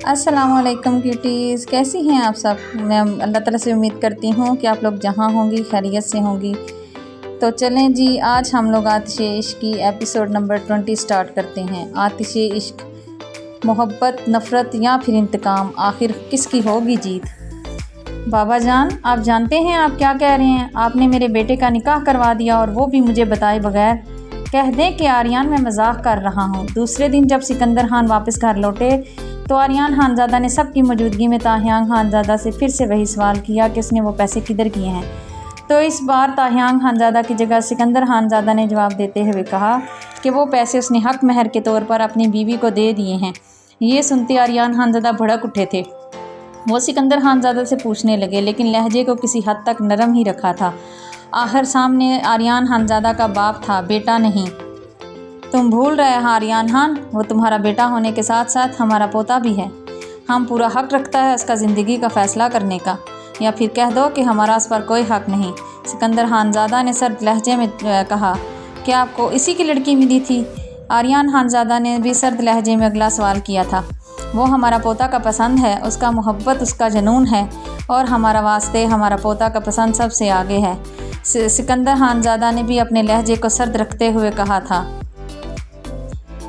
अस्सलाम वालेकुम क्यूटीज़, कैसी हैं आप सब। मैं अल्लाह ताला से उम्मीद करती हूँ कि आप लोग जहाँ होंगी खैरियत से होंगी। तो चलें जी, आज हम लोग आतिशे इश्क की एपिसोड नंबर 20 स्टार्ट करते हैं। आतिशे इश्क, मोहब्बत, नफ़रत या फिर इंतकाम, आखिर किसकी होगी जीत। बाबा जान, आप जानते हैं आप क्या कह रहे हैं। आपने मेरे बेटे का निकाह करवा दिया और वो भी मुझे बताए बगैर। कह दें कि आर्यन मैं मजाक कर रहा हूँ। दूसरे दिन जब सिकंदर खान वापस घर लौटे तो आर्यन खानज़ादा ने सबकी मौजूदगी में ताहियांग खानज़ादा से फिर से वही सवाल किया कि उसने वो पैसे किधर किए हैं। तो इस बार ताहियांग खानज़ादा की जगह सिकंदर खानज़ादा ने जवाब देते हुए कहा कि वो पैसे उसने हक महर के तौर पर अपनी बीवी को दे दिए हैं। ये सुनते आर्यन खानज़ादा भड़क उठे थे। वो सिकंदर खानज़ादा से पूछने लगे, लेकिन लहजे को किसी हद तक नरम ही रखा था। आखिर सामने आर्यन खानज़ादा का बाप था, बेटा नहीं। तुम भूल रहे हैं आर्यन खान, वो तुम्हारा बेटा होने के साथ साथ हमारा पोता भी है। हम पूरा हक रखता है उसका ज़िंदगी का फ़ैसला करने का, या फिर कह दो कि हमारा उस पर कोई हक नहीं। सिकंदर खानज़ादा ने सर्द लहजे में कहा, क्या आपको इसी की लड़की मिली थी। आर्यन खानज़ादा ने भी सर्द लहजे में अगला सवाल किया था। वो हमारा पोता का पसंद है, उसका मोहब्बत, उसका जुनून है, और हमारा वास्ते हमारा पोता का पसंद सबसे आगे है। सिकंदर खानज़ादा ने भी अपने लहजे को सर्द रखते हुए कहा था।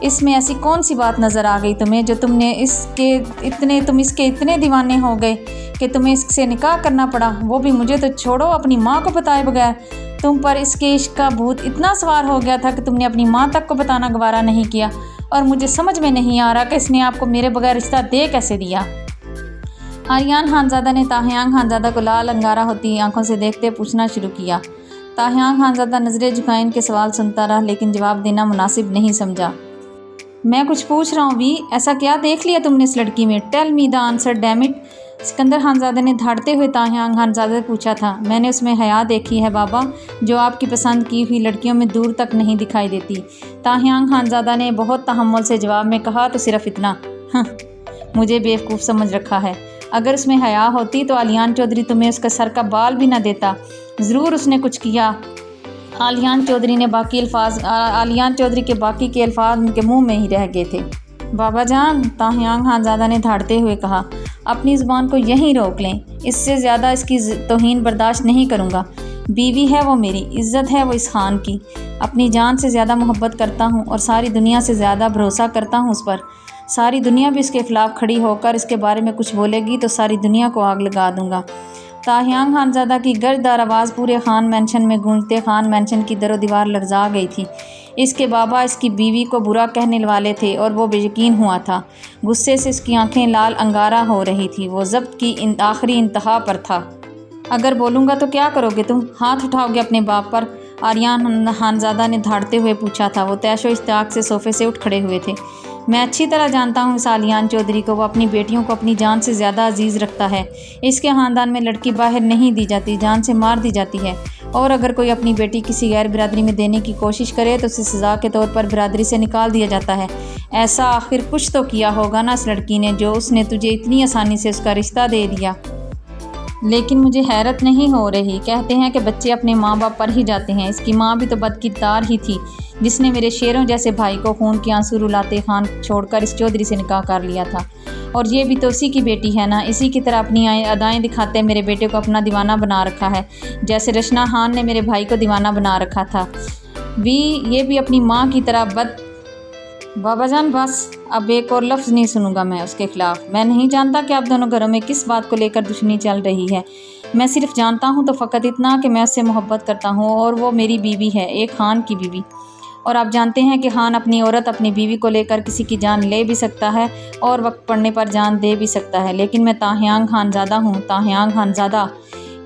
इसमें ऐसी कौन सी बात नज़र आ गई तुम्हें जो तुम इसके इतने दीवाने हो गए कि तुम्हें इससे निकाह करना पड़ा, वो भी मुझे तो छोड़ो, अपनी माँ को बताए बगैर। तुम पर इसके इश्क का भूत इतना सवार हो गया था कि तुमने अपनी माँ तक को बताना गवारा नहीं किया, और मुझे समझ में नहीं आ रहा कि इसने आपको मेरे बगैर रिश्ता दे कैसे दिया। आर्यन खानज़ादा ने ताहियांग खानज़ादा को लाल अंगारा होती आंखों से देखते पूछना शुरू किया। ताहियांग खानज़ादा नज़रें झुकाए इनके सवाल सुनता रहा, लेकिन जवाब देना मुनासिब नहीं समझा। मैं कुछ पूछ रहा हूँ भी, ऐसा क्या देख लिया तुमने इस लड़की में। Tell me the answer damn it. Sikandar Khanzada ने धाड़ते हुए ताहियांग खानज़ादा से पूछा था। मैंने उसमें हया देखी है बाबा, जो आपकी पसंद की हुई लड़कियों में दूर तक नहीं दिखाई देती। ताहियांग खानज़ादा ने बहुत तहम्मुल से जवाब में कहा, तो सिर्फ इतना, मुझे बेवकूफ़ समझ रखा है। अगर उसमें हया होती तो आलियान चौधरी तुम्हें उसका सर का बाल भी ना देता। ज़रूर उसने कुछ किया। आलियान चौधरी के बाकी के अल्फाज उनके मुंह में ही रह गए थे। बाबा जान, ताहियांग खानज़ादा ने धाड़ते हुए कहा, अपनी ज़ुबान को यहीं रोक लें, इससे ज़्यादा इसकी तौहीन बर्दाश्त नहीं करूँगा। बीवी है वो मेरी, इज़्ज़त है वो इस खान की। अपनी जान से ज़्यादा मोहब्बत करता हूँ और सारी दुनिया से ज़्यादा भरोसा करता हूँ उस पर। सारी दुनिया भी इसके ख़िलाफ़ खड़ी होकर इसके बारे में कुछ बोलेगी तो सारी दुनिया को आग लगा दूँगा। ताहियांग खानज़ादा की गर्जदार आवाज़ पूरे खान मैंशन में गूंजते खान मैंशन की दरो दीवार लर्जा गई थी। इसके बाबा इसकी बीवी को बुरा कहने वाले थे और वो बेयकीन हुआ था। गुस्से से इसकी आंखें लाल अंगारा हो रही थी। वो ज़ब्त की आखिरी इंतहा पर था। अगर बोलूँगा तो क्या करोगे तुम, हाथ उठाओगे अपने बाप पर। आर्यन खानज़ादा ने धाड़ते हुए पूछा था। वो तैशो इश्तियाक से सोफ़े से उठ खड़े हुए थे। मैं अच्छी तरह जानता हूँ इस आलियान चौधरी को, वो अपनी बेटियों को अपनी जान से ज़्यादा अजीज़ रखता है। इसके ख़ानदान में लड़की बाहर नहीं दी जाती, जान से मार दी जाती है, और अगर कोई अपनी बेटी किसी गैर बिरादरी में देने की कोशिश करे तो उसे सज़ा के तौर पर बिरादरी से निकाल दिया जाता है। ऐसा आखिर कुछ तो किया होगा ना इस लड़की ने, जो उसने तुझे इतनी आसानी से उसका रिश्ता दे दिया। लेकिन मुझे हैरत नहीं हो रही। कहते हैं कि बच्चे अपने माँ बाप पर ही जाते हैं। इसकी माँ भी तो बदकिरदार ही थी, जिसने मेरे शेरों जैसे भाई को खून के आंसू रुलाते खान छोड़कर इस चौधरी से निकाह कर लिया था। और ये भी तो उसी की बेटी है ना। इसी की तरह अपनी अदाएँ दिखाते मेरे बेटे को अपना दीवाना बना रखा है, जैसे रशना खान ने मेरे भाई को दीवाना बना रखा था। ये भी अपनी माँ की तरह बाबा जान, बस, अब एक और लफ्ज़ नहीं सुनूंगा मैं उसके ख़िलाफ़। मैं नहीं जानता कि आप दोनों घरों में किस बात को लेकर दुश्मनी चल रही है। मैं सिर्फ जानता हूँ तो फ़कत इतना कि मैं उससे मोहब्बत करता हूँ, और वो मेरी बीवी है, एक खान की बीवी। और आप जानते हैं कि खान अपनी औरत, अपनी बीवी को लेकर किसी की जान ले भी सकता है और वक्त पड़ने पर जान दे भी सकता है। लेकिन मैं ताहियांग खानज़ादा हूँ, ताहियांग खानज़ादा।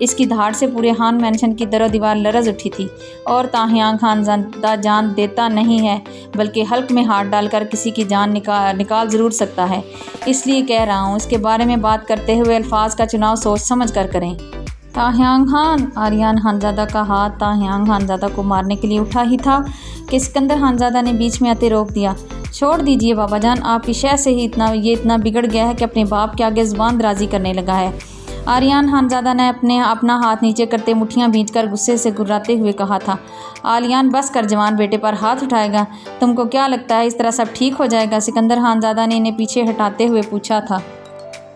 इसकी धाड़ से पूरे खान मैंशन की दरो दीवार लरज़ उठी थी। और ताहियांग खानज़ादा जान देता नहीं है, बल्कि हल्क में हाथ डालकर किसी की जान निकाल ज़रूर सकता है। इसलिए कह रहा हूँ, इसके बारे में बात करते हुए अल्फाज का चुनाव सोच समझ कर करें। ताहियांग खान, आर्यन खानज़ादा का हाथ ताहियांग खानज़ादा को मारने के लिए उठा ही था कि सिकंदर खानज़ादा ने बीच में आते रोक दिया। छोड़ दीजिए बाबा जान, आपकी शय से ही इतना बिगड़ गया है कि अपने बाप के आगे ज़ुबान दराजी करने लगा है। आर्यन खानज़ादा ने अपना हाथ नीचे करते मुट्ठियां भींचकर गुस्से से गुर्राते हुए कहा था। आलियान बस कर जवान बेटे पर हाथ उठाएगा। तुमको क्या लगता है इस तरह सब ठीक हो जाएगा? सिकंदर खानज़ादा ने इन्हें पीछे हटाते हुए पूछा था।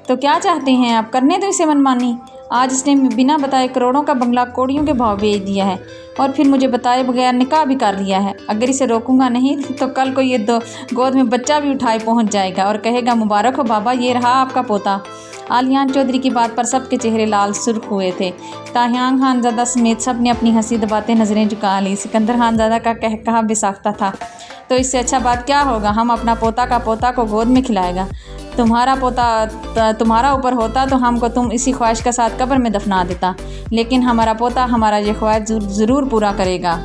तो क्या चाहते हैं आप, करने दो इसे मनमानी। आज इसने बिना बताए करोड़ों का बंगला कौड़ियों के भाव बेच दिया है और फिर मुझे बताए बगैर निकाह भी कर लिया है। अगर इसे रोकूंगा नहीं तो कल को ये गोद में बच्चा भी उठाए पहुंच जाएगा और कहेगा मुबारक हो बाबा, ये रहा आपका पोता। आलियान चौधरी की बात पर सबके चेहरे लाल सुर्ख हुए थे। ताहियान खानज़ादा समेत सब ने अपनी हंसी दबाते नज़रें झुका ली। सिकंदर खानज़ादा का कहा बेसाख्ता था, तो इससे अच्छा बात क्या होगा, हम अपना पोता का पोता को गोद में खिलाएगा। तुम्हारा पोता तुम्हारा ऊपर होता तो हमको तुम इसी ख्वाहिश के साथ कब्र में दफना देता, लेकिन हमारा पोता हमारा ये ख्वाहिश ज़रूर पूरा करेगा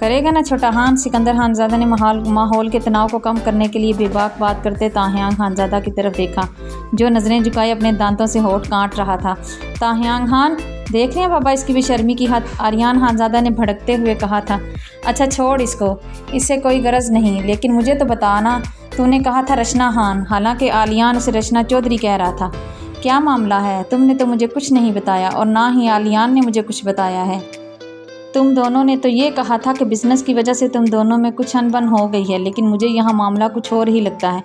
ना छोटा खान। सिकंदर खानज़ादा ने माहौल के तनाव को कम करने के लिए बेबाक बात करते ताहियान खानज़ादा की तरफ देखा, जो नज़रें झुकाए अपने दांतों से होठ काट रहा था। ताहियान खान, देख रहे हैं बाबा इसकी बेशर्मी की हद, आर्यान खानज़ादा ने भड़कते हुए कहा था। अच्छा छोड़ इसको, इससे कोई गरज नहीं, लेकिन मुझे तो बताना, तूने कहा था रचना खान, हालांकि आलियान उसे रचना चौधरी कह रहा था। क्या मामला है? तुमने तो मुझे कुछ नहीं बताया और ना ही आलियान ने मुझे कुछ बताया है। तुम दोनों ने तो ये कहा था कि बिज़नेस की वजह से तुम दोनों में कुछ अनबन हो गई है, लेकिन मुझे यहाँ मामला कुछ और ही लगता है।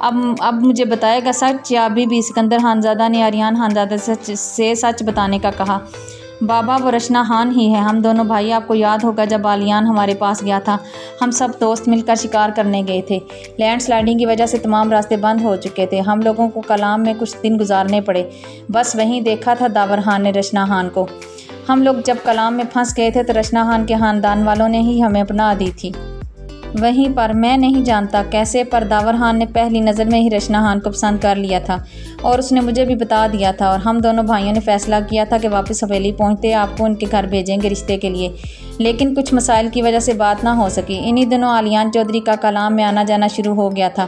अब मुझे बताएगा सच या अभी भी? सिकंदर खानज़ादा ने आर्यान खानज़ादा से सच बताने का कहा। बाबा वो रचना खान ही है, हम दोनों भाई, आपको याद होगा जब आलियान हमारे पास गया था, हम सब दोस्त मिलकर शिकार करने गए थे। लैंडस्लाइडिंग की वजह से तमाम रास्ते बंद हो चुके थे, हम लोगों को कलाम में कुछ दिन गुजारने पड़े। बस वहीं देखा था दावर खान ने रचना खान को। हम लोग जब कलाम में फंस गए थे तो रचना खान के ख़ानदान वालों ने ही हमें अपना दी थी। वहीं पर मैं नहीं जानता कैसे, पर दावर खान ने पहली नज़र में ही रचना खान को पसंद कर लिया था और उसने मुझे भी बता दिया था, और हम दोनों भाइयों ने फ़ैसला किया था कि वापस हवेली पहुंचते आपको उनके घर भेजेंगे रिश्ते के लिए, लेकिन कुछ मसाइल की वजह से बात ना हो सकी। इन्हीं दिनों आलियान चौधरी का कलाम में आना जाना शुरू हो गया था।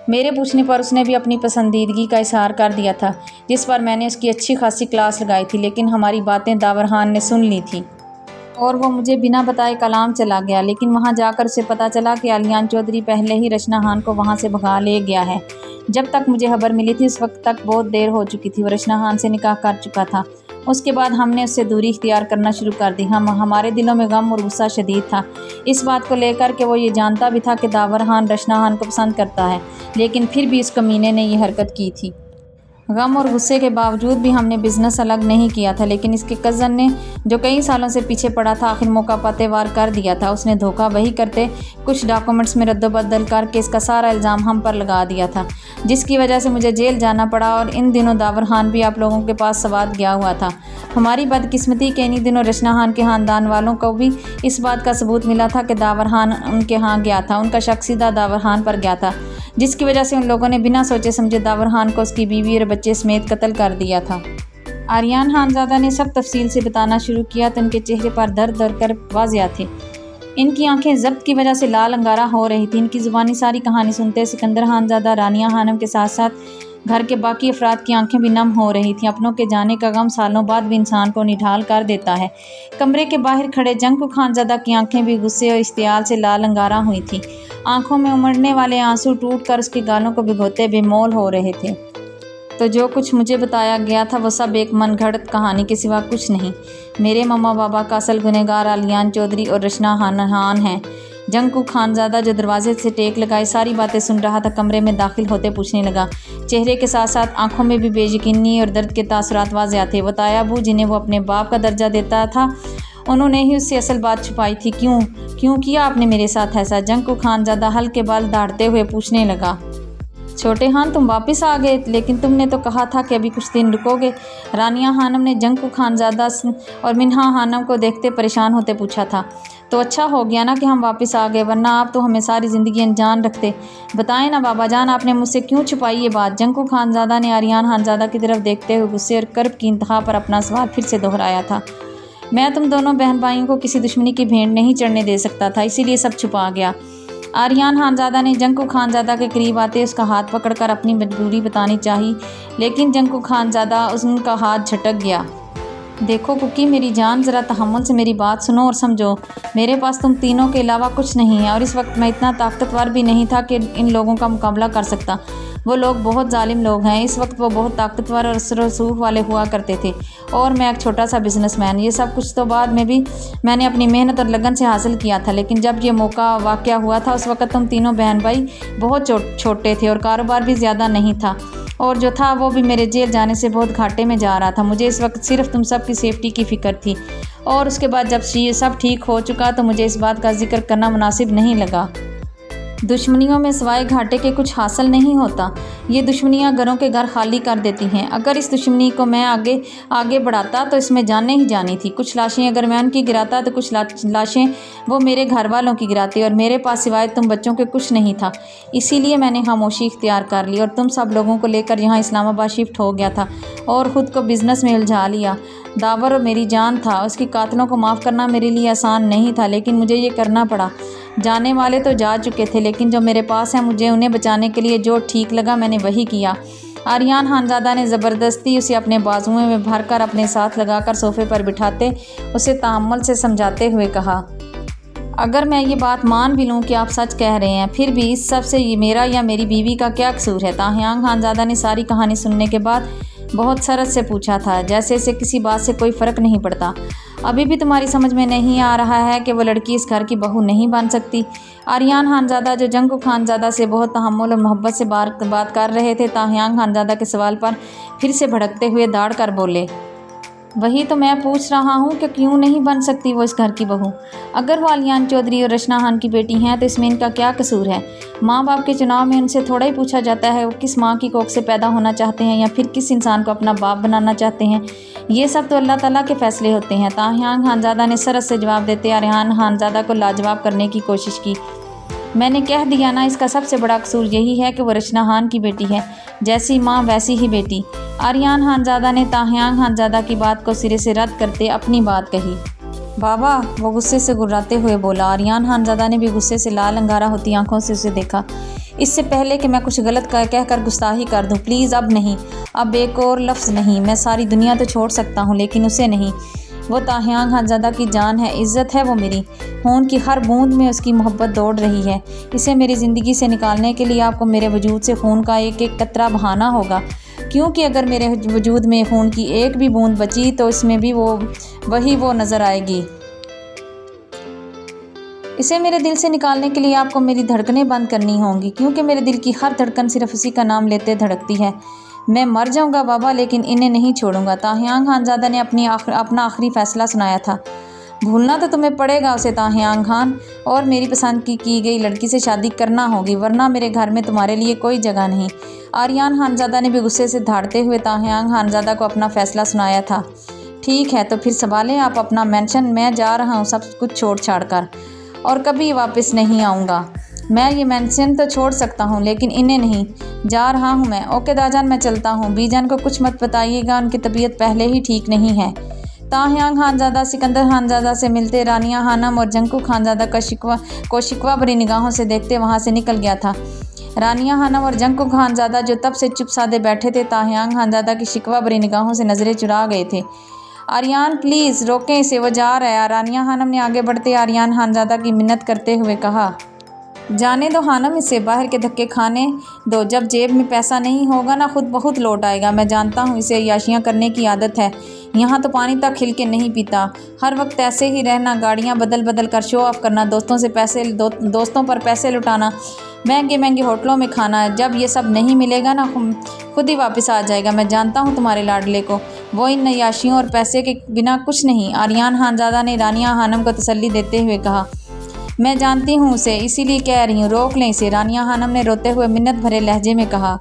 मेरे पूछने पर उसने भी अपनी पसंदीदगी का इजहार कर दिया था, जिस पर मैंने उसकी अच्छी खासी क्लास लगाई थी, लेकिन हमारी बातें दावर खान ने सुन ली थी और वो मुझे बिना बताए कलाम चला गया। लेकिन वहाँ जाकर उसे पता चला कि आलियान चौधरी पहले ही रचना खान को वहाँ से भगा ले गया है। जब तक मुझे खबर मिली थी उस वक्त तक बहुत देर हो चुकी थी, वो रचना खान से निकाह कर चुका था। उसके बाद हमने उससे दूरी इख्तियार करना शुरू कर दी। हमारे दिलों में गम और गुस्सा शदीद था, इस बात को लेकर कि वो ये जानता भी था कि दावर खान रचना खान को पसंद करता है, लेकिन फिर भी इस कमीने ने ये हरकत की थी। गम और गुस्से के बावजूद भी हमने बिज़नेस अलग नहीं किया था, लेकिन इसके कज़न ने, जो कई सालों से पीछे पड़ा था, आखिर मौका पाते वार कर दिया था। उसने धोखा वही करते कुछ डॉक्यूमेंट्स में रद्दबदल करके इसका सारा इल्ज़ाम हम पर लगा दिया था, जिसकी वजह से मुझे जेल जाना पड़ा। और इन दिनों दावर खान भी आप लोगों के पास सवात गया हुआ था। हमारी बदकिस्मती के इन्हीं दिनों रचना खान के ख़ानदान वालों को भी इस बात का सबूत मिला था कि दावर खान उनके यहाँ गया था। उनका शक सीधा दावर खान पर गया था, जिसकी वजह से उन लोगों ने बिना सोचे समझे दावर खान को उसकी बीवी और बच्चे समेत कत्ल कर दिया था। आर्यान खानज़ादा ने सब तफसील से बताना शुरू किया तो उनके चेहरे पर दर्द और कर्ब वाज़िया थे। इनकी आंखें ज़ब्त की वजह से लाल अंगारा हो रही थी। इनकी ज़ुबानी सारी कहानी सुनते सिकंदर खानज़ादा, रानिया खानम के साथ साथ घर के बाकी अफराद की आंखें भी नम हो रही थीं। अपनों के जाने का गम सालों बाद भी इंसान को निढाल कर देता है। कमरे के बाहर खड़े जंकू खानज़ादा की आंखें भी गुस्से और इश्तियाल से लाल अंगारा हुई थीं। आंखों में उमड़ने वाले आंसू टूटकर उसके गालों को भिगोते बेमोल हो रहे थे। तो जो कुछ मुझे बताया गया था वो सब एक मनगढ़ंत कहानी के सिवा कुछ नहीं। मेरे मम्मा बाबा का असल गुनहगार आलियान चौधरी और रचना खान हैं। जंकू खानज़ादा, जो दरवाजे से टेक लगाए सारी बातें सुन रहा था, कमरे में दाखिल होते पूछने लगा। चेहरे के साथ साथ आंखों में भी बेयकीनी और दर्द के तासुरात वाज़िया थे। वो तायाबू, जिन्हें वो अपने बाप का दर्जा देता था, उन्होंने ही उससे असल बात छुपाई थी। क्यों किया आपने मेरे साथ ऐसा? जंकू खानज़ादा हल्के बाल दाढ़ते हुए पूछने लगा। छोटे खान, तुम वापस आ गए, लेकिन तुमने तो कहा था कि अभी कुछ दिन रुकोगे। रानिया खानम ने जंकू खानज़ादा और मिन्हा खानम को देखते परेशान होते पूछा था। तो अच्छा हो गया ना कि हम वापस आ गए, वरना आप तो हमें सारी ज़िंदगी अनजान रखते। बताएं ना बाबा जान, आपने मुझसे क्यों छुपाई ये बात? जंकू खानज़ादा ने आर्यान खानज़ादा की तरफ देखते हुए गुस्से और कर्ब की इंतहा पर अपना सवाल फिर से दोहराया था। मैं तुम दोनों बहन भाइयों को किसी दुश्मनी की भेंट नहीं चढ़ने दे सकता था, इसीलिए सब छुपा गया। आर्यान खानज़ादा ने जंकू खानज़ादा के करीब आते उसका हाथ पकड़कर अपनी मजबूरी बतानी चाहिए, लेकिन जंकू खानज़ादा उनका हाथ झटक गया। देखो कुकी मेरी जान, ज़रा तहम्मुल से मेरी बात सुनो और समझो। मेरे पास तुम तीनों के अलावा कुछ नहीं है, और इस वक्त मैं इतना ताकतवर भी नहीं था कि इन लोगों का मुकाबला कर सकता। वो लोग बहुत जालिम लोग हैं। इस वक्त वो बहुत ताकतवर और रसूख वाले हुआ करते थे, और मैं एक छोटा सा बिजनेसमैन। ये सब कुछ तो बाद में भी मैंने अपनी मेहनत और लगन से हासिल किया था, लेकिन जब ये मौका वाक़या हुआ था उस वक्त तुम तीनों बहन भाई बहुत छोटे थे और कारोबार भी ज़्यादा नहीं था। और जो था वो भी मेरे जेल जाने से बहुत घाटे में जा रहा था। मुझे इस वक्त सिर्फ तुम सब की सेफ्टी की फ़िक्र थी, और उसके बाद जब सब ठीक हो चुका तो मुझे इस बात का जिक्र करना मुनासिब नहीं लगा। दुश्मनियों में सिवाय घाटे के कुछ हासिल नहीं होता। ये दुश्मनियाँ घरों के घर खाली कर देती हैं। अगर इस दुश्मनी को मैं आगे बढ़ाता तो इसमें जाने ही जानी थी। कुछ लाशें अगर मैं उनकी गिराता तो कुछ लाशें वो मेरे घर वालों की गिराती, और मेरे पास सिवाय तुम बच्चों के कुछ नहीं था। इसीलिए मैंने खामोशी इख्तियार कर ली और तुम सब लोगों को लेकर यहाँ इस्लामाबाद शिफ्ट हो गया था और ख़ुद को बिज़नेस में उलझा लिया। दावर मेरी जान था, उसके कातलों को माफ़ करना मेरे लिए आसान नहीं था, लेकिन मुझे ये करना पड़ा। जाने वाले तो जा चुके थे, लेकिन जो मेरे पास हैं मुझे उन्हें बचाने के लिए जो ठीक लगा मैंने वही किया। आर्यान खानज़ादा ने ज़बरदस्ती उसे अपने बाजुओं में भरकर अपने साथ लगाकर सोफ़े पर बिठाते उसे तहम्मुल से समझाते हुए कहा, अगर मैं ये बात मान भी लूँ कि आप सच कह रहे हैं, फिर भी इस सब से ये मेरा या मेरी बीवी का क्या कसूर है? ताहियान खानज़ादा ने सारी कहानी सुनने के बाद बहुत सरत से पूछा था, जैसे इसे किसी बात से कोई फ़र्क नहीं पड़ता। अभी भी तुम्हारी समझ में नहीं आ रहा है कि वो लड़की इस घर की बहू नहीं बन सकती? आर्यान खानज़ादा, जो जंकू खानज़ादा से बहुत तहम्मुल और मोहब्बत से बात कर रहे थे, ताहियान खानज़ादा के सवाल पर फिर से भड़कते हुए दाड़ कर बोले, वही तो मैं पूछ रहा हूँ कि क्यों नहीं बन सकती वो इस घर की बहू? अगर वो आलियान चौधरी और रचना खान की बेटी हैं तो इसमें इनका क्या कसूर है? माँ बाप के चुनाव में उनसे थोड़ा ही पूछा जाता है वो किस माँ की कोख से पैदा होना चाहते हैं या फिर किस इंसान को अपना बाप बनाना चाहते हैं। ये सब तो अल्लाह ताला के फ़ैसले होते हैं। ताहियान खानज़ादा ने सरत से जवाब देते आर्यान खानज़ादा को लाजवाब करने की कोशिश की। मैंने कह दिया ना, इसका सबसे बड़ा कसूर यही है कि वो रचना खान की बेटी है, जैसी माँ वैसी ही बेटी। आर्यान खानज़ादा ने ताहियान खानज़ादा की बात को सिरे से रद्द करते अपनी बात कही। बाबा, वो गुस्से से गुर्राते हुए बोला। आर्यान खानज़ादा ने भी गुस्से से लाल अंगारा होती आंखों से उसे देखा। इससे पहले कि मैं कुछ गलत कहकर गुस्ताखी कर दूं, प्लीज़ अब नहीं, अब एक और लफ्ज़ नहीं। मैं सारी दुनिया तो छोड़ सकता हूं, लेकिन उसे नहीं। वो ताहियान खानज़ादा की जान है, इज़्ज़त है वो मेरी। खून की हर बूंद में उसकी मोहब्बत दौड़ रही है। इसे मेरी ज़िंदगी से निकालने के लिए आपको मेरे वजूद से खून का एक एक कतरा बहाना होगा, क्योंकि अगर मेरे वजूद में खून की एक भी बूंद बची तो इसमें भी वही नज़र आएगी। इसे मेरे दिल से निकालने के लिए आपको मेरी धड़कनें बंद करनी होंगी, क्योंकि मेरे दिल की हर धड़कन सिर्फ उसी का नाम लेते धड़कती है। मैं मर जाऊंगा बाबा, लेकिन इन्हें नहीं छोड़ूंगा। ताहियान खानज़ादा ने अपना आखिरी फ़ैसला सुनाया था। भूलना तो तुम्हें पड़ेगा उसे ताहियान खान, और मेरी पसंद की गई लड़की से शादी करना होगी, वरना मेरे घर में तुम्हारे लिए कोई जगह नहीं। आर्यान खानज़ादा ने भी गुस्से से धाड़ते हुए ताहियान खानज़ादा को अपना फ़ैसला सुनाया था। ठीक है, तो फिर संभालें आप अपना मेंशन। मैं जा रहा हूँ सब कुछ छोड़ छाड़ कर, और कभी वापस नहीं आऊँगा। मैं ये मेंशन तो छोड़ सकता हूँ, लेकिन इन्हें नहीं। जा रहा हूँ मैं। ओके दाजान, मैं चलता हूँ। बीजान को कुछ मत बताइएगा, उनकी तबीयत पहले ही ठीक नहीं है। ताहियान खानज़ादा सिकंदर खानज़ादा से मिलते रानिया खानम और जंकू खानज़ादा को शिकवा भरी निगाहों से देखते वहाँ से निकल गया था। रानिया खानम और जंकू खानज़ादा, जो तब से चुप सादे बैठे थे, ताहियान खानज़ादा की शिकवा भरी निगाहों से नज़रें चुरा गए थे। आर्यान, प्लीज़ रोकें इसे, वो जा रहा है। रानिया खानम ने आगे बढ़ते आर्यान खानज़ादा की मिन्नत करते हुए कहा, जाने दो खानम, इसे बाहर के धक्के खाने दो। जब जेब में पैसा नहीं होगा ना, खुद बहुत लौट आएगा। मैं जानता हूँ इसे याशियाँ करने की आदत है। यहाँ तो पानी तक खिल के नहीं पीता, हर वक्त ऐसे ही रहना, गाड़ियाँ बदल बदल कर शो ऑफ करना, दोस्तों पर पैसे लुटाना, महंगे महंगे होटलों में खाना। जब ये सब नहीं मिलेगा ना, खुद ही वापस आ जाएगा। मैं जानता हूँ तुम्हारे लाडले को, वो इन नयाशियों और पैसे के बिना कुछ नहीं। आर्यान खानज़ादा ने रानिया खानम को तसल्ली देते हुए कहा, मैं जानती हूँ उसे, इसीलिए कह रही हूँ, रोक लें इसे। रानिया खानम ने रोते हुए मिन्नत भरे लहजे में कहा,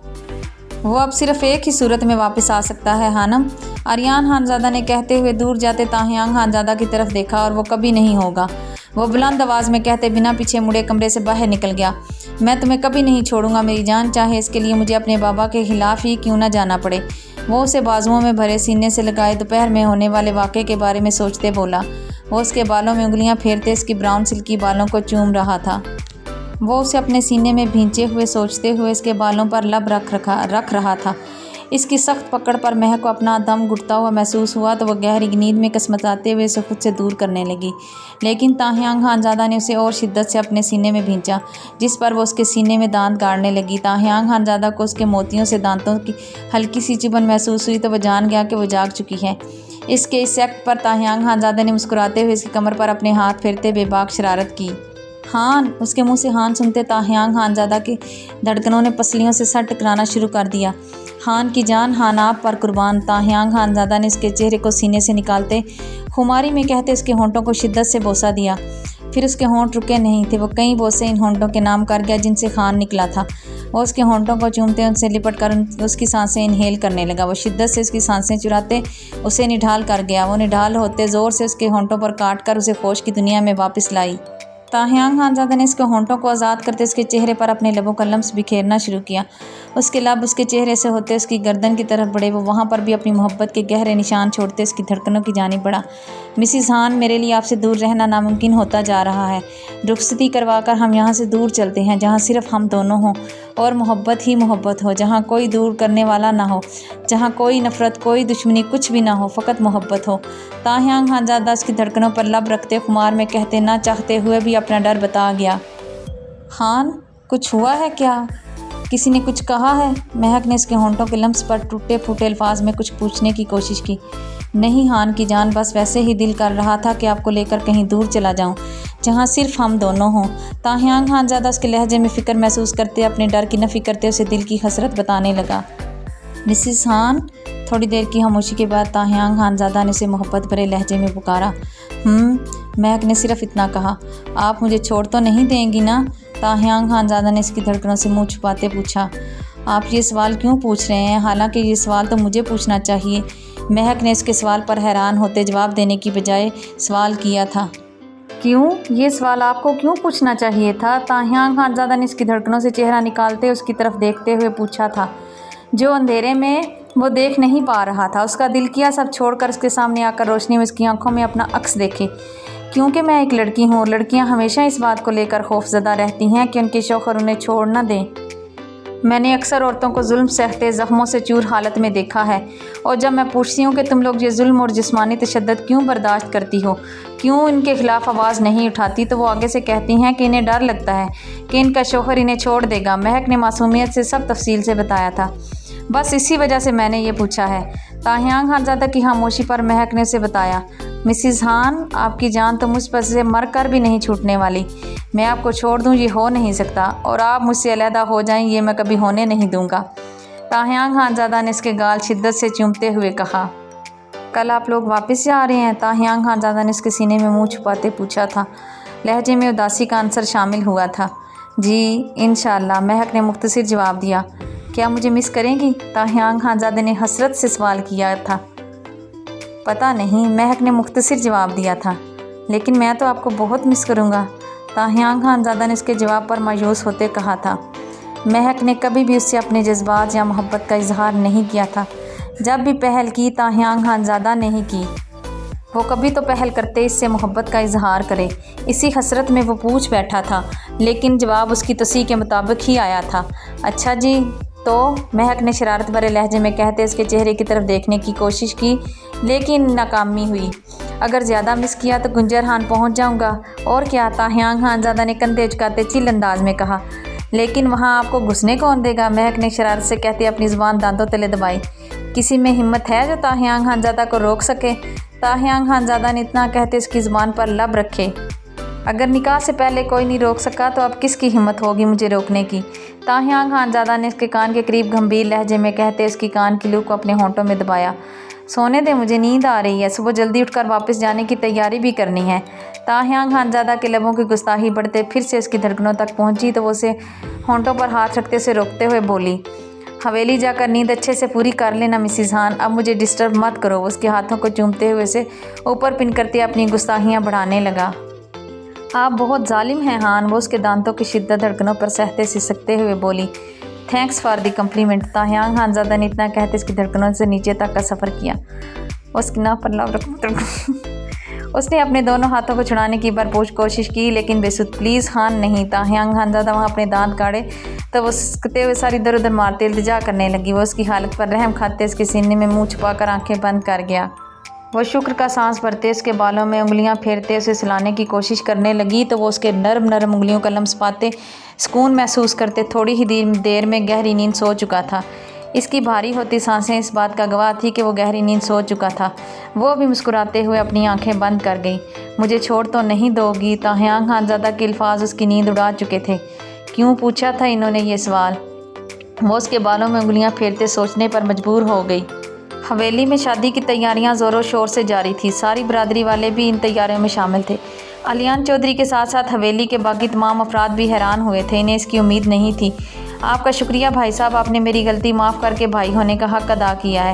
वो अब सिर्फ एक ही सूरत में वापस आ सकता है खानम। आर्यान खानज़ादा ने कहते हुए दूर जाते ताहियान खानज़ादा की तरफ देखा, और वो कभी नहीं होगा। वो बुलंद आवाज़ में कहते बिना पीछे मुड़े कमरे से बाहर निकल गया। मैं तुम्हें कभी नहीं छोड़ूंगा मेरी जान, चाहे इसके लिए मुझे अपने बाबा के खिलाफ ही क्यों ना जाना पड़े। वो उसे बाजुओं में भरे सीने से लगाए दोपहर में होने वाले वाक़े के बारे में सोचते बोला। वो उसके बालों में उंगलियां फेरते इसकी ब्राउन सिल्की बालों को चूम रहा था। वो उसे अपने सीने में भींचे हुए सोचते हुए इसके बालों पर लब रख रहा था। इसकी सख्त पकड़ पर महक को अपना दम घुटता हुआ महसूस हुआ तो वह गहरी नींद में कसमसाते हुए उसे खुद से दूर करने लगी, लेकिन ताहियान खानज़ादा ने उसे और शिद्दत से अपने सीने में भींचा, जिस पर वो उसके सीने में दांत गाड़ने लगी। ताहियान खानज़ादा को उसके मोतियों से दांतों की हल्की सी चुभन महसूस हुई तो वह जान गया कि वो जाग चुकी है। इसके इस एक्ट पर ताहियान खानज़ादा ने मुस्कुराते हुए इसकी कमर पर अपने हाथ फेरते बेबाक शरारत की। खान, उसके मुंह से खान सुनते ताहियांग खानज़ादा की धड़कनों ने पसलियों से सर टकराना शुरू कर दिया। खान की जान, खान आप पर कुर्बान। ताहियांग खानज़ादा ने उसके चेहरे को सीने से निकालते खुमारी में कहते उसके होंठों को शिद्दत से बोसा दिया। फिर उसके होंठ रुके नहीं थे, वो कई बोसे इन होंठों के नाम कर गया जिनसे खान निकला था। वो उसके होंठों को चूमते उनसे लिपट कर उसकी सांसें इनहेल करने लगा। वो शिद्दत से उसकी सांसें चुराते उसे निढाल कर गया। वो निढाल होते ज़ोर से उसके होंठों पर काट कर उसे होश की दुनिया में वापस लाई। ताहियांग खानज़ादा ने उसके होंठों को आज़ाद करते उसके चेहरे पर अपने लबों का लम्स बिखेरना शुरू किया। उसके लब उसके चेहरे से होते उसकी गर्दन की तरफ बढ़े। वो वहाँ पर भी अपनी मोहब्बत के गहरे निशान छोड़ते उसकी धड़कनों की जानिब बढ़ा। मिसिज़ खान, मेरे लिए आपसे दूर रहना नामुमकिन होता जा रहा है। रुखसती करवा कर हम यहाँ से दूर चलते हैं, जहाँ सिर्फ हम दोनों हों और मोहब्बत ही मोहब्बत हो, जहाँ कोई दूर करने वाला ना हो, जहाँ कोई नफ़रत, कोई दुश्मनी, कुछ भी ना हो, फ़कत मोहब्बत हो। ताहियांग खानज़ादा उसकी धड़कनों पर लब रखते खुमार में कहते, ना चाहते हुए भी अपना डर बता गया। खान, कुछ हुआ है क्या? किसी ने कुछ कहा है? महक ने उसके होंठों के लम्स पर टूटे फूटे अल्फाज में कुछ पूछने की कोशिश की। नहीं खान की जान, बस वैसे ही दिल कर रहा था कि आपको लेकर कहीं दूर चला जाऊं, जहां सिर्फ हम दोनों हों। ताहियांग खानज़ादा उसके लहजे में फ़िक्र महसूस करते, अपने डर की नफ़ी करते उसे दिल की हसरत बताने लगा। मिसिज़ खान, थोड़ी देर की खामोशी के बाद ताहियांग खानज़ादा ने उसे मोहब्बत भरे लहजे में पुकारा। महक ने सिर्फ इतना कहा। आप मुझे छोड़ तो नहीं देंगी ना? ताहियांग खानज़ादा ने इसकी धड़कनों से मुंह छुपाते पूछा। आप ये सवाल क्यों पूछ रहे हैं? हालांकि ये सवाल तो मुझे पूछना चाहिए। महक ने इसके सवाल पर हैरान होते जवाब देने की बजाय सवाल किया था। क्यों? ये सवाल आपको क्यों पूछना चाहिए था? ताहियांग खानज़ादा ने इसकी धड़कनों से चेहरा निकालते उसकी तरफ देखते हुए पूछा था। जो अंधेरे में वो देख नहीं पा रहा था। उसका दिल किया सब छोड़कर उसके सामने आकर रोशनी में उसकी आंखों में अपना अक्स देखे। क्योंकि मैं एक लड़की हूँ और लड़कियाँ हमेशा इस बात को लेकर खौफज़दा रहती हैं कि उनके शौहर उन्हें छोड़ न दें। मैंने अक्सर औरतों को जुल्म सहते ज़ख्मों से चूर हालत में देखा है, और जब मैं पूछती हूँ कि तुम लोग ये जुल्म और जिस्मानी तशद्दुद क्यों बर्दाश्त करती हो, क्यों इनके ख़िलाफ़ आवाज़ नहीं उठाती, तो वो आगे से कहती हैं कि इन्हें डर लगता है कि इनका शौहर इन्हें छोड़ देगा। महक ने मासूमियत से सब तफसील से बताया था। बस इसी वजह से मैंने ये पूछा है। ताहियांग खानज़ादा की खामोशी पर महक ने उसे बताया। मिसिज़ खान, आपकी जान तो मुझ पर से मर कर भी नहीं छूटने वाली। मैं आपको छोड़ दूं ये हो नहीं सकता, और आप मुझसे अलहदा हो जाएं ये मैं कभी होने नहीं दूंगा। ताहियांग खानज़ादा ने इसके गाल शिद्दत से चूमते हुए कहा। कल आप लोग वापस जा रहे हैं? ताहियांग खानज़ादा ने इसके सीने में मुँह छुपाते पूछा था। लहजे में उदासी का आंसर शामिल हुआ था। जी इंशाअल्लाह, महक ने मुख्तसर जवाब दिया। क्या मुझे मिस करेंगी? ताहियांग खानज़ादा ने हसरत से सवाल किया था। पता नहीं, महक ने मुख्तसर जवाब दिया था। लेकिन मैं तो आपको बहुत मिस करूँगा, ताहियांग खानज़ादा ने उसके जवाब पर मायूस होते कहा था। महक ने कभी भी उससे अपने जज्बात या मोहब्बत का इजहार नहीं किया था। जब भी पहल की ताहियांग खानज़ादा ने ही की। वो कभी तो पहल करते इससे मोहब्बत का इजहार करे। इसी हसरत में वो पूछ बैठा था, लेकिन जवाब उसकी तसी के मुताबिक ही आया था। अच्छा जी, तो महक ने शरारत भरे लहजे में कहते उसके चेहरे की तरफ देखने की कोशिश की, लेकिन नाकामी हुई। अगर ज़्यादा मिस किया तो गुंजर खान पहुंच जाऊंगा। और क्या? ताहियांग खानज़ादा ने कंधे झुकाते चिल अंदाज में कहा। लेकिन वहां आपको घुसने कौन देगा? महक ने शरारत से कहते अपनी ज़ुबान दांतों तले दबाई। किसी में हिम्मत है जो ताहियांग खानज़ादा को रोक सके? ताहियांग खानज़ादा ने इतना कहते उसकी ज़ुबान पर लब रखे। अगर निकाह से पहले कोई नहीं रोक सका तो अब किसकी हिम्मत होगी मुझे रोकने की? ताहियांग खानज़ादा ने उसके कान के करीब गंभीर लहजे में कहते उसकी कान की लूक को अपने होंठों में दबाया। सोने दे, मुझे नींद आ रही है, सुबह जल्दी उठकर वापस जाने की तैयारी भी करनी है। ताहियांग खानज़ादा के लबों की गुस्ताखी बढ़ते फिर से उसकी धड़कनों तक पहुंची तो वो उसे होंठों पर हाथ रखते से रोकते हुए बोली। हवेली जाकर नींद अच्छे से पूरी कर लेना मिसिज़ खान, अब मुझे डिस्टर्ब मत करो। उसके हाथों को चूमते हुए उसे ऊपर पिन करते अपनी गुस्ताखियाँ बढ़ाने लगा। आप बहुत जालिम हैं खान, वो उसके दांतों की शिद्दत धड़कनों पर सहते सिसकते हुए बोली। Thanks for the compliment. ताहियांग खानज़ादा ने इतना कहते इसकी धड़कनों से नीचे तक का सफ़र किया। उसकी नाक पर लव उसने अपने दोनों हाथों को छुड़ाने की भरपूर कोशिश की, लेकिन बेसुध। प्लीज़ खान नहीं। ताहियांग खानज़ादा वहाँ अपने दांत काढ़े तो वो सिसकते हुए सारी इधर उधर मारते इल्तिजा करने लगी। वो उसकी हालत पर रहम खाते उसके सीने में मुँह छुपाकर आंखें बंद कर गया। वो शुक्र का सांस भरते उसके बालों में उंगलियां फेरते उसे सुलाने की कोशिश करने लगी तो वो उसके नरम नरम उंगलियों का लम्स पाते सुकून महसूस करते थोड़ी ही देर में गहरी नींद सो चुका था। اس کی بھاری ہوتی سانسیں اس بات کا گواہ تھی کہ وہ گہری نیند سو چکا تھا۔ وہ بھی مسکراتے ہوئے اپنی آنکھیں بند کر گئی۔ مجھے چھوڑ تو نہیں دو گی؟ تاہیانگ خانزادہ کے الفاظ اس کی نیند اڑا چکے تھے۔ کیوں پوچھا تھا انہوں نے یہ سوال؟ وہ اس کے بالوں میں انگلیاں پھیرتے سوچنے پر مجبور ہو گئی۔ حویلی میں شادی کی تیاریاں زور و شور سے جاری تھی۔ ساری برادری والے بھی ان تیاریوں میں شامل تھے۔ علیان چودھری کے ساتھ ساتھ حویلی کے باقی تمام افراد بھی حیران ہوئے تھے۔ انہیں اس کی امید نہیں تھی۔ آپ کا شکریہ بھائی صاحب، آپ نے میری غلطی معاف کر کے بھائی ہونے کا حق ادا کیا ہے۔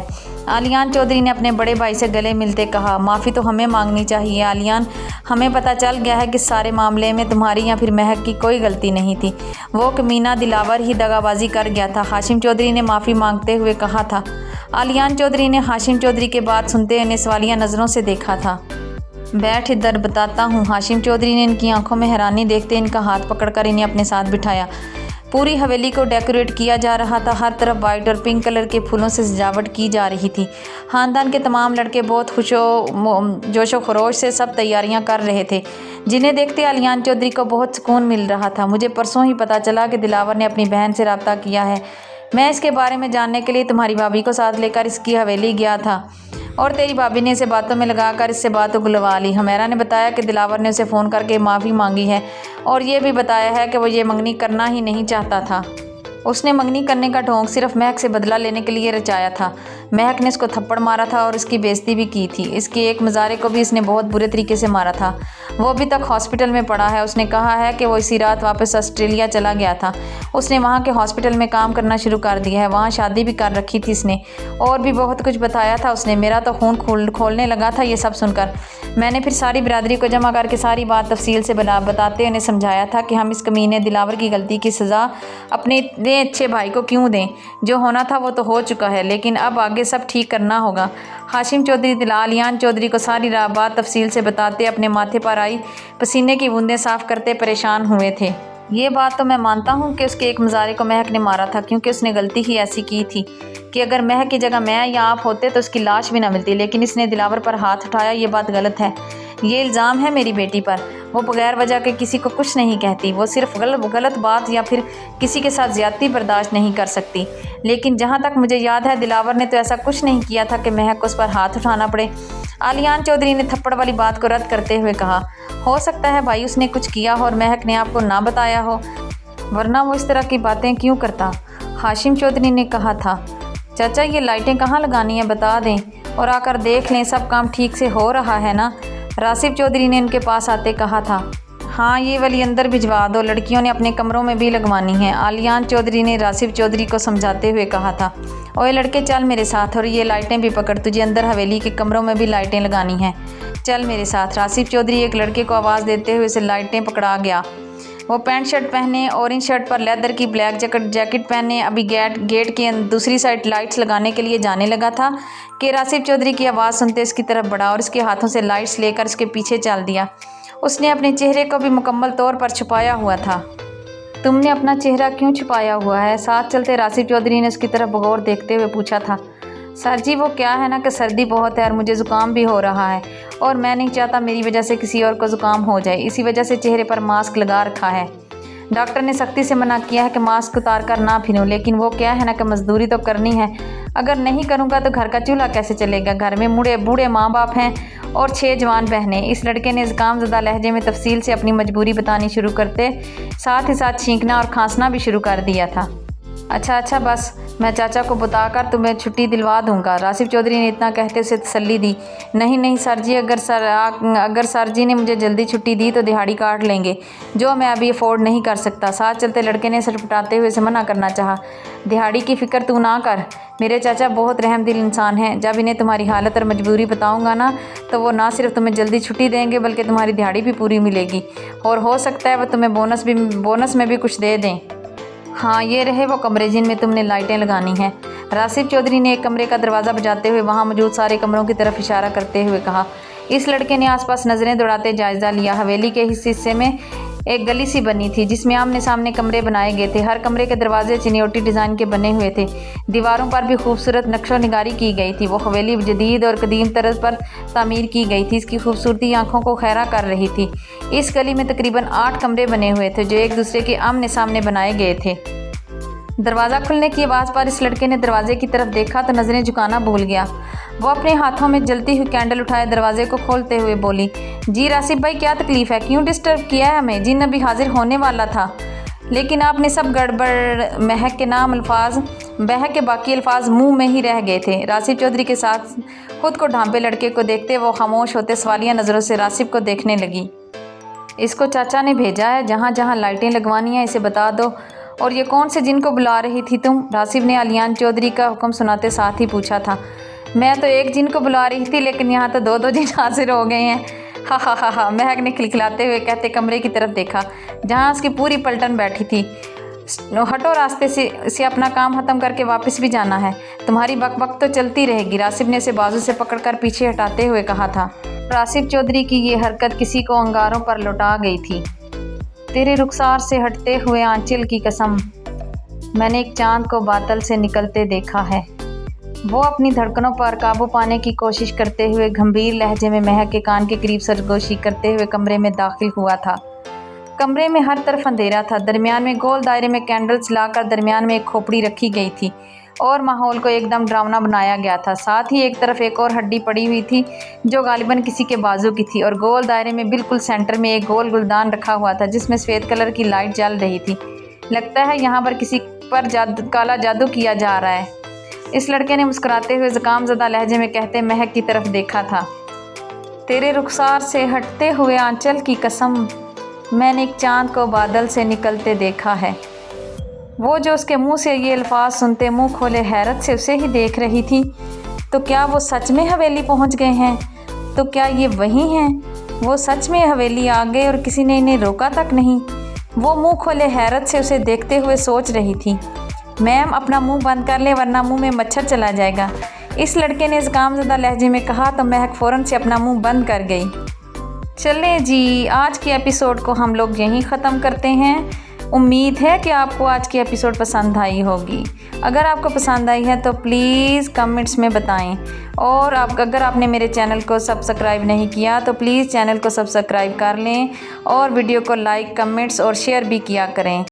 علیان چودھری نے اپنے بڑے بھائی سے گلے ملتے کہا۔ معافی تو ہمیں مانگنی چاہیے علیان، ہمیں پتہ چل گیا ہے کہ سارے معاملے میں تمہاری یا پھر مہک کی کوئی غلطی نہیں تھی۔ وہ کمینہ دلاور ہی دغا بازی کر گیا تھا، ہاشم چودھری نے معافی مانگتے ہوئے کہا تھا۔ علیان چودھری نے ہاشم چودھری کے بات سنتے انہیں سوالیہ نظروں سے دیکھا تھا۔ بیٹھ ادھر بتاتا ہوں۔ ہاشم چودھری نے ان کی آنکھوں میں حیرانی دیکھتے ان کا ہاتھ پکڑ کر انہیں اپنے ساتھ بٹھایا۔ پوری حویلی کو ڈیکوریٹ کیا جا رہا تھا۔ ہر طرف وائٹ اور پنک کلر کے پھولوں سے سجاوٹ کی جا رہی تھی۔ خاندان کے تمام لڑکے بہت جوش و خروش سے سب تیاریاں کر رہے تھے، جنہیں دیکھتے علیان چودھری کو بہت سکون مل رہا تھا۔ مجھے پرسوں ہی پتہ چلا کہ دلاور نے اپنی بہن سے رابطہ کیا ہے۔ میں اس کے بارے میں جاننے کے لیے تمہاری بھابھی کو ساتھ لے کر اس کی حویلی گیا تھا اور تیری بھابھی نے اسے باتوں میں لگا کر اس سے بات اگلوا لی۔ ہمیرا نے بتایا کہ دلاور نے اسے فون کر کے معافی مانگی ہے اور یہ بھی بتایا ہے کہ وہ یہ منگنی کرنا ہی نہیں چاہتا تھا۔ اس نے منگنی کرنے کا ڈھونگ صرف مہک سے بدلہ لینے کے لیے رچایا تھا۔ مہک نے اس کو تھپڑ مارا تھا اور اس کی بے عزتی بھی کی تھی۔ اس کے ایک مزارے کو بھی اس نے بہت برے طریقے سے مارا تھا۔ وہ ابھی تک ہاسپٹل میں پڑا ہے۔ اس نے کہا ہے کہ وہ اسی رات واپس آسٹریلیا چلا گیا تھا۔ اس نے وہاں کے ہاسپٹل میں کام کرنا شروع کر دیا ہے۔ وہاں شادی بھی کر رکھی تھی اس نے، اور بھی بہت کچھ بتایا تھا اس نے۔ میرا تو خون کھولنے لگا تھا یہ سب سن کر۔ میں نے پھر ساری برادری کو جمع کر کے ساری بات تفصیل سے بتاتے انہیں سمجھایا تھا کہ ہم اس کمینے دلاور کی غلطی کی سزا اپنے اتنے اچھے بھائی کو کیوں دیں؟ جو ہونا تھا وہ تو ہو چکا ہے، لیکن اب آگے سب ٹھیک کرنا ہوگا۔ ہاشم چودھری علیان چودھری کو ساری بات تفصیل سے بتاتے اپنے ماتھے پر آئی پسینے کی بوندیں صاف کرتے پریشان ہوئے تھے۔ یہ بات تو میں مانتا ہوں کہ اس کے ایک مزارے کو مہک نے مارا تھا، کیونکہ اس نے غلطی ہی ایسی کی تھی کہ اگر مہک کی جگہ میں یا آپ ہوتے تو اس کی لاش بھی نہ ملتی، لیکن اس نے دلاور پر ہاتھ اٹھایا۔ یہ بات غلط ہے۔ یہ الزام ہے میری بیٹی پر۔ وہ بغیر وجہ کے کسی کو کچھ نہیں کہتی۔ وہ صرف غلط بات یا پھر کسی کے ساتھ زیادتی برداشت نہیں کر سکتی، لیکن جہاں تک مجھے یاد ہے دلاور نے تو ایسا کچھ نہیں کیا تھا کہ مہک کو اس پر ہاتھ اٹھانا پڑے۔ علیان چودھری نے تھپڑ والی بات کو رد کرتے ہوئے کہا۔ ہو سکتا ہے بھائی اس نے کچھ کیا ہو اور مہک نے آپ کو نہ بتایا ہو، ورنہ وہ اس طرح کی باتیں کیوں کرتا؟ ہاشم چودھری نے کہا تھا۔ چاچا یہ لائٹیں کہاں لگانی ہیں بتا دیں اور آ کر دیکھ لیں سب کام ٹھیک سے ہو رہا ہے نا؟ راسف چودھری نے ان کے پاس آتے کہا تھا۔ ہاں یہ والی اندر بھجوا دو، لڑکیوں نے اپنے کمروں میں بھی لگوانی ہیں، علیان چودھری نے راسف چودھری کو سمجھاتے ہوئے کہا تھا۔ اوے لڑکے چل میرے ساتھ، اور یہ لائٹیں بھی پکڑ، تجھے اندر حویلی کے کمروں میں بھی لائٹیں لگانی ہیں، چل میرے ساتھ۔ راسف چودھری ایک لڑکے کو آواز دیتے ہوئے اسے لائٹیں پکڑا گیا۔ وہ پینٹ شرٹ پہنے، اورنج شرٹ پر لیدر کی بلیک جیکٹ پہنے ابھی گیٹ کی دوسری سائڈ لائٹس لگانے کے لیے جانے لگا تھا کہ راسف چودھری کی آواز سنتے اس کی طرف بڑھا اور اس کے ہاتھوں سے لائٹس لے کر اس کے پیچھے چل دیا۔ اس نے اپنے چہرے کو بھی مکمل طور پر چھپایا ہوا تھا۔ تم نے اپنا چہرہ کیوں چھپایا ہوا ہے؟ ساتھ چلتے راسف چودھری نے اس کی طرف بغور دیکھتے ہوئے پوچھا تھا۔ سر جی وہ کیا ہے نا کہ سردی بہت ہے اور مجھے زکام بھی ہو رہا ہے، اور میں نہیں چاہتا میری وجہ سے کسی اور کو زکام ہو جائے، اسی وجہ سے چہرے پر ماسک لگا رکھا ہے۔ ڈاکٹر نے سختی سے منع کیا ہے کہ ماسک اتار کر نہ پھروں، لیکن وہ کیا ہے نا کہ مزدوری تو کرنی ہے، اگر نہیں کروں گا تو گھر کا چولہا کیسے چلے گا؟ گھر میں بوڑھے ماں باپ ہیں اور 6 جوان بہنیں۔ اس لڑکے نے زکام زدہ لہجے میں تفصیل سے اپنی مجبوری بتانی شروع کرتے ساتھ ہی ساتھ چھینکنا اور کھانسنا بھی شروع کر دیا تھا۔ اچھا بس میں چاچا کو بتا کر تمہیں چھٹی دلوا دوں گا، راسف چودھری نے اتنا کہتے اسے تسلی دی۔ نہیں سر جی، اگر سر جی نے مجھے جلدی چھٹی دی تو دہاڑی کاٹ لیں گے، جو میں ابھی افورڈ نہیں کر سکتا۔ ساتھ چلتے لڑکے نے سر پٹاتے ہوئے اسے منع کرنا چاہا۔ دہاڑی کی فکر تو نہ کر، میرے چاچا بہت رحم دل انسان ہیں، جب انہیں تمہاری حالت اور مجبوری بتاؤں گا نا تو وہ نہ صرف تمہیں جلدی چھٹی دیں گے بلکہ تمہاری دہاڑی بھی پوری ملے گی، اور ہو سکتا ہے وہ تمہیں بونس میں بھی کچھ دے دیں۔ ہاں یہ رہے وہ کمرے جن میں تم نے لائٹیں لگانی ہیں۔ راسف چودھری نے ایک کمرے کا دروازہ بجاتے ہوئے وہاں موجود سارے کمروں کی طرف اشارہ کرتے ہوئے کہا۔ اس لڑکے نے آس پاس نظریں دوڑاتے جائزہ لیا۔ حویلی کے اس حصے میں ایک گلی سی بنی تھی جس میں آمنے سامنے کمرے بنائے گئے تھے۔ ہر کمرے کے دروازے چنیوٹی ڈیزائن کے بنے ہوئے تھے۔ دیواروں پر بھی خوبصورت نقش و نگاری کی گئی تھی۔ وہ حویلی جدید اور قدیم طرز پر تعمیر کی گئی تھی۔ اس کی خوبصورتی آنکھوں کو خیرہ کر رہی تھی۔ اس گلی میں تقریباً 8 کمرے بنے ہوئے تھے جو ایک دوسرے کے آمنے سامنے بنائے گئے تھے۔ दरवाज़ा खुलने की आवाज़ पर इस लड़के ने दरवाजे की तरफ देखा तो नज़रें झुकाना भूल गया। वो अपने हाथों में जलती हुई कैंडल उठाए दरवाजे को खोलते हुए बोली, जी रासिब भाई, क्या तकलीफ़ है? क्यों डिस्टर्ब किया है हमें? जिन अभी हाजिर होने वाला था, लेकिन आपने सब गड़बड़। महक के बाकी अल्फाज मुंह में ही रह गए थे। रासिब चौधरी के साथ खुद को ढांपे लड़के को देखते वो खामोश होते सवालिया नज़रों से रासिब को देखने लगी। इसको चाचा ने भेजा है, जहाँ जहाँ लाइटें लगवानी हैं इसे बता दो। और ये कौन से जिन को बुला रही थी तुम? रासिब ने अलियान चौधरी का हुक्म सुनाते साथ ही पूछा था। मैं तो एक जिन को बुला रही थी, लेकिन यहाँ तो दो जिन हाजिर हो गए हैं। हा हा हा हा, महक ने खिलखिलाते हुए कहते कमरे की तरफ देखा जहाँ उसकी पूरी पलटन बैठी थी। हटो, रास्ते से अपना काम ख़त्म करके वापस भी जाना है। तुम्हारी बकबक तो चलती रहेगी, रासिब ने उसे बाजू से पकड़कर पीछे हटाते हुए कहा था। रासिब चौधरी की ये हरकत किसी को अंगारों पर लौटा गई थी। तेरे रुखसार से हटते हुए आंचल की कसम, मैंने एक चांद को बादल से निकलते देखा है। वो अपनी धड़कनों पर काबू पाने की कोशिश करते हुए गंभीर लहजे में महक के कान के करीब सरगोशी करते हुए कमरे में दाखिल हुआ था। कमरे में हर तरफ अंधेरा था। दरमियान में गोल दायरे में कैंडल्स लाकर दरमियान में एक खोपड़ी रखी गई थी और माहौल को एकदम डरावना बनाया गया था। साथ ही एक तरफ एक और हड्डी पड़ी हुई थी जो गालिबन किसी के बाजू की थी और गोल दायरे में बिल्कुल सेंटर में एक गोल गुलदान रखा हुआ था जिसमें सफ़ेद कलर की लाइट जल रही थी। लगता है यहाँ पर किसी पर काला जादू किया जा रहा है, इस लड़के ने मुस्कुराते हुए ज़ुकामज़दा लहजे में कहते महक की तरफ देखा था। तेरे रुखसार से हटते हुए आंचल की कसम, मैंने एक चांद को बादल से निकलते देखा है। वो जो उसके मुंह से ये अल्फाज सुनते मुंह खोले हैरत से उसे ही देख रही थी। तो क्या वो सच में हवेली पहुंच गए हैं? तो क्या ये वही हैं? वो सच में हवेली आ गए और किसी ने इन्हें रोका तक नहीं। वो मुंह खोले हैरत से उसे देखते हुए सोच रही थी, मैम अपना मुंह बंद कर ले वरना मुंह में मच्छर चला जाएगा, इस लड़के ने ज़ुकामज़दा लहजे में कहा तो महक फ़ौरन से अपना मुंह बंद कर गई। चलें जी, आज के एपिसोड को हम लोग यहीं ख़त्म करते हैं। उम्मीद है कि आपको आज की एपिसोड पसंद आई होगी। अगर आपको पसंद आई है तो प्लीज़ कमेंट्स में बताएं। और अगर आपने मेरे चैनल को सब्सक्राइब नहीं किया तो प्लीज़ चैनल को सब्सक्राइब कर लें और वीडियो को लाइक, कमेंट्स और शेयर भी किया करें।